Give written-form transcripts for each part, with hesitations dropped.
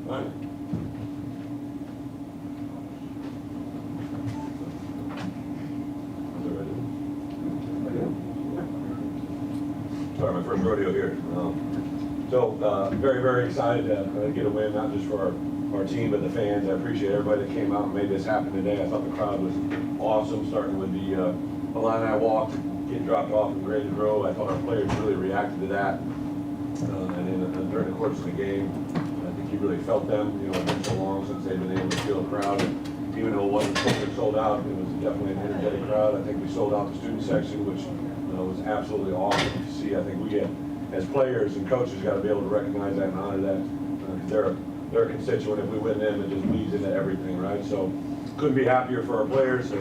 Sorry, my first rodeo here. Very, very excited to get a win, not just for our team, but the fans. I appreciate everybody that came out and made this happen today. I thought the crowd was awesome, starting with the line I walked, getting dropped off and ready to row. I thought our players really reacted to that. And then during the course of the game, I think you really felt them. You know, it's been so long since they've been able to feel a crowd. And even though it wasn't totally sold out, it was definitely an energetic crowd. I think we sold out the student section, which was absolutely awesome to see. I think we get, as players and coaches, got to be able to recognize that and honor that. They're a constituent. If we win them, it just bleeds into everything, right? So couldn't be happier for our players,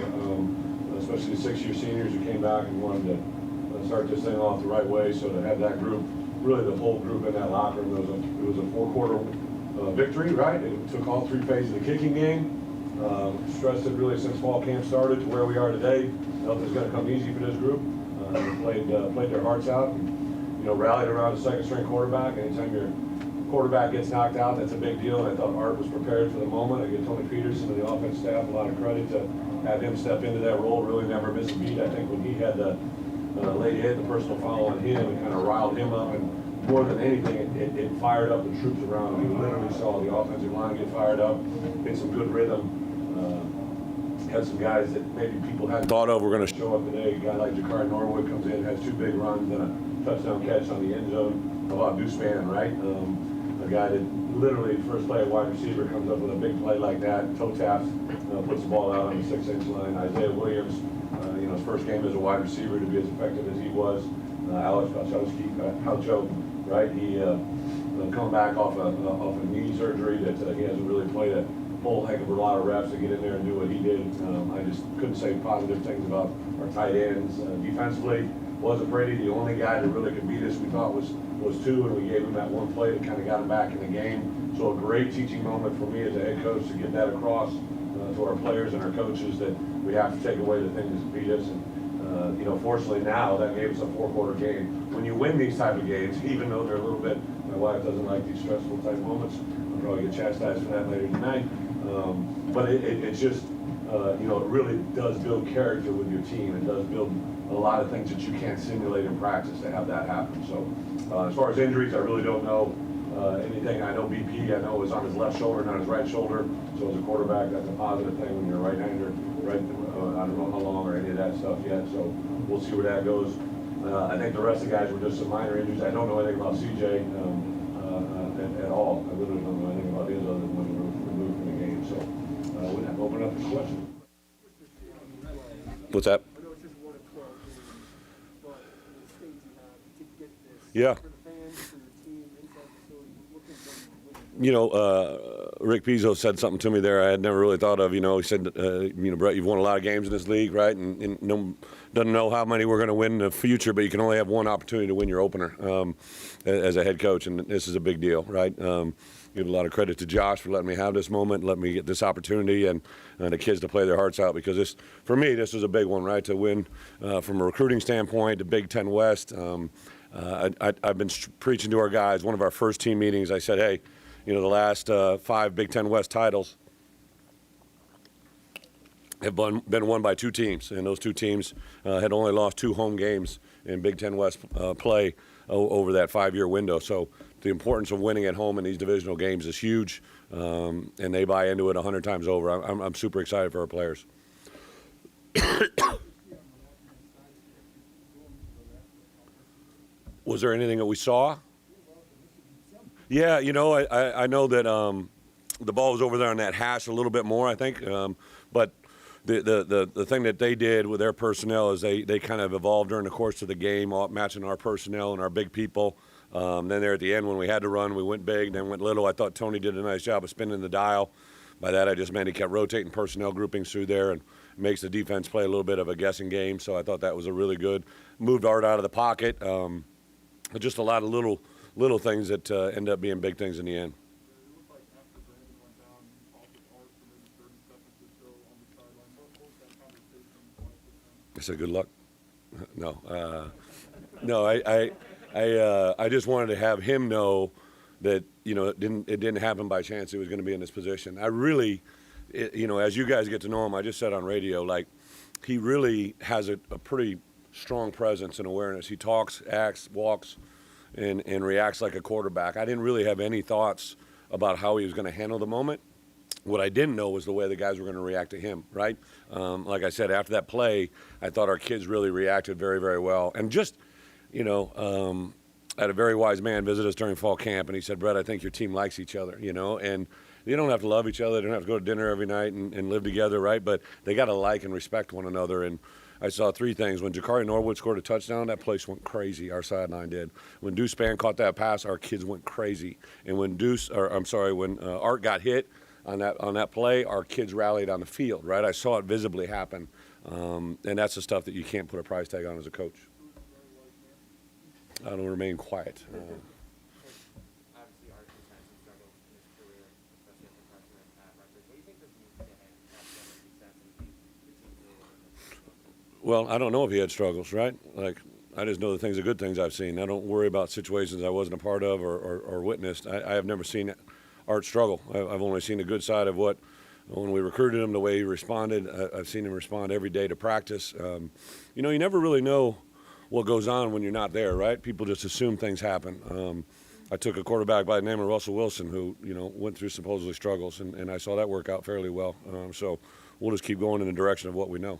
especially the six-year seniors who came back and wanted to start this thing off the right way. So to have that group, really the whole group in that locker room, it was a four-quarter victory, right? It took all three phases of the kicking game. Stressed it really since fall camp started to where we are today. Nothing's going to come easy for this group. Played their hearts out and, rallied around a second-string quarterback. Anytime your quarterback gets knocked out, that's a big deal. And I thought Art was prepared for the moment. I give Tony Peterson and the offense staff a lot of credit to have him step into that role, really never miss a beat. I think when he had the lady hit the personal foul on him, it kind of riled him up. And more than anything, it fired up the troops around him. You literally saw the offensive line get fired up, hit some good rhythm. Had some guys that maybe people hadn't thought of were going to show up today. A guy like Jakar Norwood comes in, has two big runs and a touchdown catch on the end zone. How about Deuceman, right? A guy that literally first play at wide receiver comes up with a big play like that, toe taps, puts the ball out on the 6-inch line. Isaiah Williams, his first game as a wide receiver to be as effective as he was. Alex Palchowski, right? He come back off a knee surgery that he hasn't really played a whole heck of a lot of reps to get in there and do what he did. I just couldn't say positive things about our tight ends. Defensively, wasn't pretty. The only guy that really could beat us, we thought, was two, and we gave him that one play that kind of got him back in the game. So a great teaching moment for me as a head coach to get that across to our players and our coaches that we have to take away the things that beat us. And fortunately now that gave us a four-quarter game. When you win these type of games, even though they're a little bit, my wife doesn't like these stressful type moments. I'll probably get chastised for that later tonight. But it's just, it really does build character with your team. It does build a lot of things that you can't simulate in practice to have that happen. So as far as injuries, I really don't know anything. I know BP, I know was on his left shoulder, not his right shoulder. So as a quarterback, that's a positive thing when you're a right-hander. Right, I don't know how long or any of that stuff yet. So we'll see where that goes. I think the rest of the guys were just some minor injuries. I don't know anything about CJ at all. I really don't know anything about his other than when he was removed from the game. So we'll have to open up for questions. What's that? Yeah. Rick Pizzo said something to me there I had never really thought of. He said, Bret, you've won a lot of games in this league, right? And doesn't know how many we're going to win in the future, but you can only have one opportunity to win your opener as a head coach, and this is a big deal, right? Give a lot of credit to Josh for letting me have this moment, letting me get this opportunity, and the kids to play their hearts out, because this, for me, this was a big one, right? To win from a recruiting standpoint, the Big Ten West. I've been preaching to our guys. One of our first team meetings, I said, hey, the last 5 Big Ten West titles have been won by 2 teams, and those 2 teams had only lost 2 home games in Big Ten West play over that 5-year window. So the importance of winning at home in these divisional games is huge, and they buy into it 100 times over. I'm super excited for our players. Was there anything that we saw? Yeah, I know that the ball was over there on that hash a little bit more, I think. But the thing that they did with their personnel is they kind of evolved during the course of the game, matching our personnel and our big people. Then there at the end when we had to run, we went big, then went little. I thought Tony did a nice job of spinning the dial. By that I just meant he kept rotating personnel groupings through there and makes the defense play a little bit of a guessing game. So I thought that was a really good. Moved Art out of the pocket. Just a lot of little things that end up being big things in the end. I said, good luck. No, I just wanted to have him know that, it didn't happen by chance he was going to be in this position. I really, as you guys get to know him, I just said on radio, like, he really has a pretty strong presence and awareness. He talks, acts, walks, and reacts like a quarterback. I didn't really have any thoughts about how he was going to handle the moment. What I didn't know was the way the guys were going to react to him, right? Like I said, after that play, I thought our kids really reacted very, very well. And just, I had a very wise man visit us during fall camp, and he said, Bret, I think your team likes each other, and you don't have to love each other. They don't have to go to dinner every night and live together, right? But they got to like and respect one another. And I saw three things. When Jakari Norwood scored a touchdown, that place went crazy. Our sideline did. When Deuce Spann caught that pass, our kids went crazy. And when Art got hit on that play, our kids rallied on the field, right? I saw it visibly happen. And that's the stuff that you can't put a price tag on as a coach. I don't remain quiet. Obviously, Art has had some struggles in his career, especially as a freshman at Rutgers. What do you think this means to him after success and the team? Well, I don't know if he had struggles, right? Like, I just know the things, the good things I've seen. I don't worry about situations I wasn't a part of or witnessed. I have never seen Art struggle. I've only seen the good side of when we recruited him, the way he responded. I've seen him respond every day to practice. You never really know what goes on when you're not there, right? People just assume things happen. I took a quarterback by the name of Russell Wilson who, went through supposedly struggles, and I saw that work out fairly well. So we'll just keep going in the direction of what we know.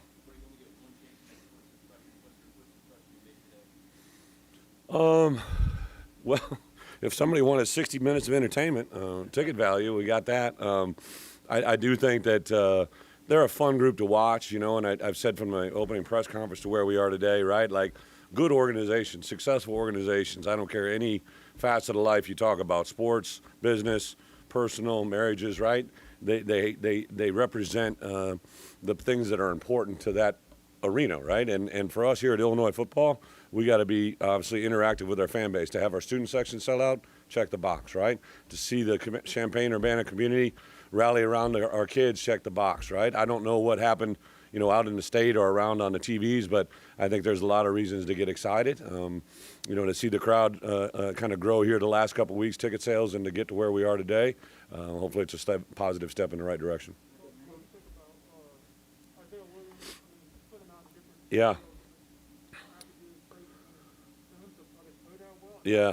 Well, if somebody wanted 60 minutes of entertainment, ticket value, we got that. I do think that they're a fun group to watch, and I've said from my opening press conference to where we are today, right? Like, good organizations, successful organizations. I don't care any facet of life you talk about, sports, business, personal, marriages, right? They represent the things that are important to that arena, right? And for us here at Illinois football, we got to be obviously interactive with our fan base. To have our student section sell out, check the box, right? To see the Champaign-Urbana community rally around our kids, check the box, right? I don't know what happened, out in the state or around on the TVs, but I think there's a lot of reasons to get excited. To see the crowd kind of grow here the last couple of weeks, ticket sales, and to get to where we are today, hopefully it's a positive step in the right direction. Yeah. Yeah.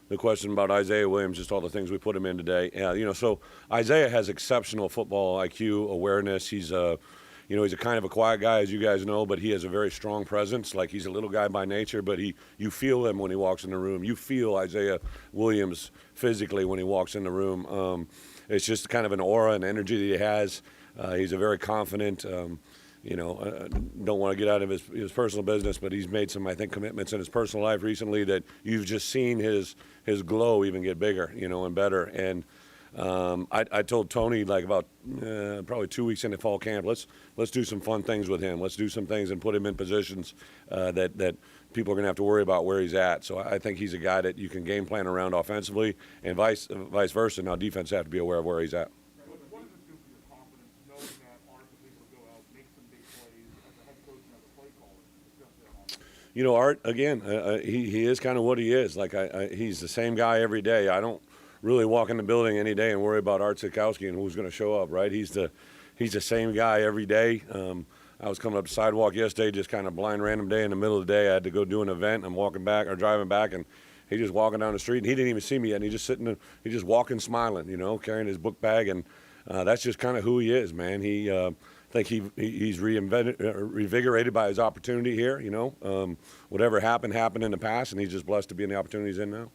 The question about Isaiah Williams, just all the things we put him in today. Yeah, so Isaiah has exceptional football IQ, awareness. He's he's a kind of a quiet guy, as you guys know, but he has a very strong presence. Like, he's a little guy by nature, but you feel him when he walks in the room. You feel Isaiah Williams physically when he walks in the room. It's just kind of an aura and energy that he has. He's a very confident. Don't want to get out of his personal business, but he's made some, I think, commitments in his personal life recently that you've just seen his glow even get bigger, and better. And I told Tony, like, about probably 2 weeks into fall camp, let's do some fun things with him. Let's do some things and put him in positions that people are going to have to worry about where he's at. So I think he's a guy that you can game plan around offensively, and vice versa. Now defense have to be aware of where he's at. Art, again, he is kind of what he is. Like, he's the same guy every day. I don't really walk in the building any day and worry about Art Sikowski and who's going to show up, right? He's the same guy every day. I was coming up the sidewalk yesterday, just kind of blind random day in the middle of the day. I had to go do an event. I'm walking back or driving back, and he's just walking down the street, and he didn't even see me yet. And he's just sitting there, he's just walking, smiling, carrying his book bag, and that's just kind of who he is, man. I think he's revigorated by his opportunity here. Whatever happened in the past, and he's just blessed to be in the opportunity he's in now.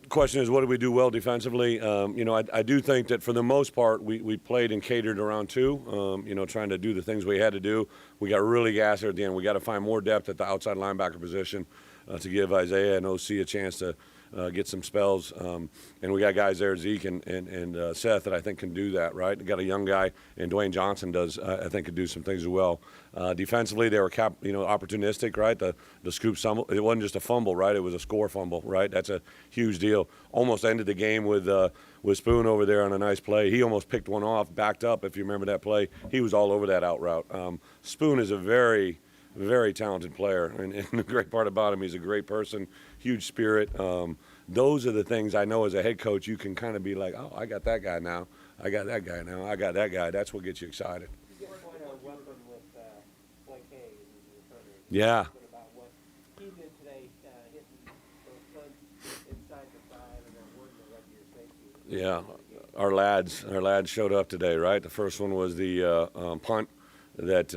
Question is, what did we do well defensively? I do think that for the most part we played and catered around two. Trying to do the things we had to do. We got really gassed at the end. We got to find more depth at the outside linebacker position to give Isaiah and OC a chance to get some spells. And we got guys there, Zeke and Seth, that I think can do that, right? We got a young guy, and Dwayne Johnson does, I think, could do some things as well. Defensively, they were opportunistic, right? The scoop fumble, it wasn't just a fumble, right? It was a score fumble, right? That's a huge deal. Almost ended the game with Spoon over there on a nice play. He almost picked one off, backed up, if you remember that play. He was all over that out route. Spoon is a very very talented player, and the great part about him, he's a great person, huge spirit. Those are the things I know as a head coach, you can kind of be like, oh, I got that guy now, I got that guy now, I got that guy. That's what gets you excited. You get quite a weapon with Blake Hayes as a returner. Yeah. About what he did today, hitting those punts inside the 5 and then working the rest of your safety. Yeah, our lads showed up today, right? The first one was the punt that,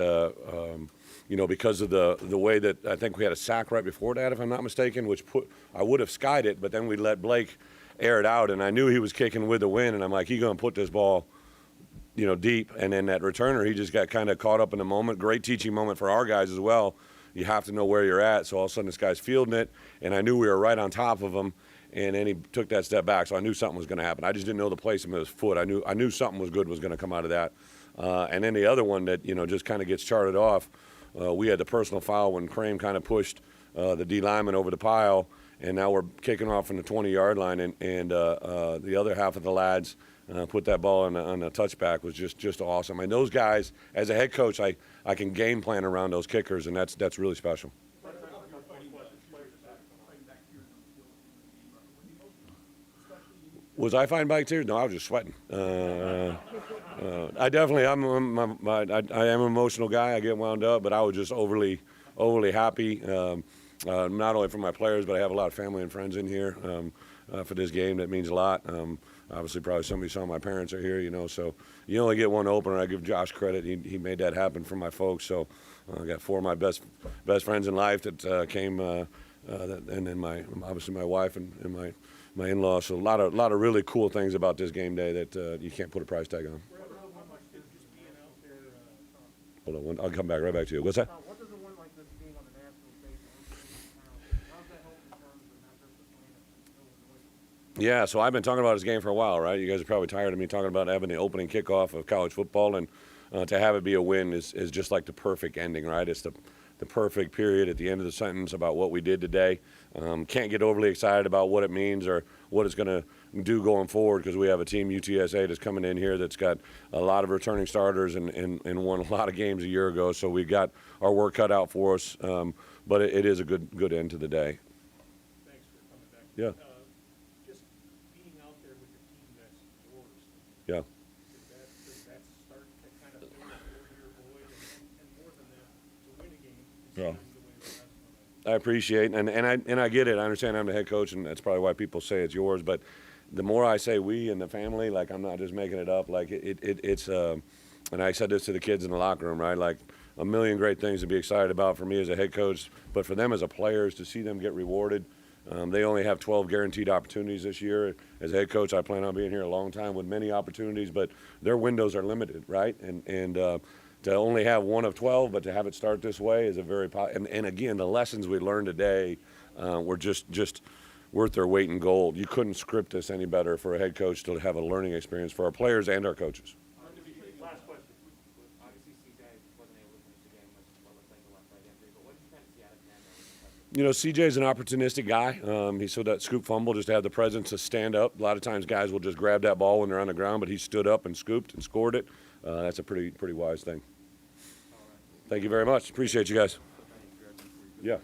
you know, because of the way that I think we had a sack right before that, if I'm not mistaken, which I would have skied it, but then we let Blake air it out, and I knew he was kicking with the wind, and I'm like, he's going to put this ball, you know, deep. And then that returner, he just got kind of caught up in the moment. Great teaching moment for our guys as well. You have to know where you're at. So all of a sudden this guy's fielding it, and I knew we were right on top of him. And then he took that step back, so I knew something was going to happen. I just didn't know the placement of his foot. I knew something was good was going to come out of that. And then the other one that, you know, just kind of gets charted off, we had the personal foul when Crane kind of pushed the D lineman over the pile, and now we're kicking off from the 20-yard line, and the other half of the lads put that ball on a touchback was just awesome. And those guys, as a head coach, I can game plan around those kickers, and that's really special. Was I fighting back tears? No, I was just sweating. I definitely, I am an emotional guy. I get wound up, but I was just overly happy. Not only for my players, but I have a lot of family and friends in here for this game. That means a lot. Obviously, probably somebody saw my parents are here, you know. So you only get one opener. I give Josh credit. He made that happen for my folks. So I got 4 of my best friends in life that came, and then obviously my wife and my in-laws. So a lot of really cool things about this game day that you can't put a price tag on. Hold on, I'll come right back to you. What's that? What does a win like this mean on the national stage? How's that help in terms of not just the playing? Yeah, so I've been talking about this game for a while, right? You guys are probably tired of me talking about having the opening kickoff of college football, and to have it be a win is just like the perfect ending, right? It's the perfect period at the end of the sentence about what we did today. Can't get overly excited about what it means or what it's going to do going forward, because we have a team, UTSA, that's coming in here that's got a lot of returning starters and won a lot of games a year ago. So we've got our work cut out for us, but it is a good end to the day. Thanks for coming back. Yeah. Just being out there with the team that's yours. Yeah. Does that start to kind of fill your void, and more than that, to win a game? Yeah. The way the rest of them. I appreciate, and I get it. I understand I'm the head coach, and that's probably why people say it's yours. But the more I say we and the family, like, I'm not just making it up. Like it's and I said this to the kids in the locker room, right? Like, a million great things to be excited about for me as a head coach, but for them as a players, to see them get rewarded. They only have 12 guaranteed opportunities this year. As a head coach, I plan on being here a long time with many opportunities, but their windows are limited, right? And to only have 1 of 12, but to have it start this way is a very and again, the lessons we learned today were just worth their weight in gold. You couldn't script this any better for a head coach to have a learning experience for our players and our coaches. Last question. Obviously, CJ wasn't able to finish the game with what looks like a left leg injury, but what did you kind of see out of him? You know, CJ's an opportunistic guy. He showed that scoop fumble just to have the presence to stand up. A lot of times guys will just grab that ball when they're on the ground, but he stood up and scooped and scored it. That's a pretty wise thing. Thank you very much. Appreciate you guys. Yeah.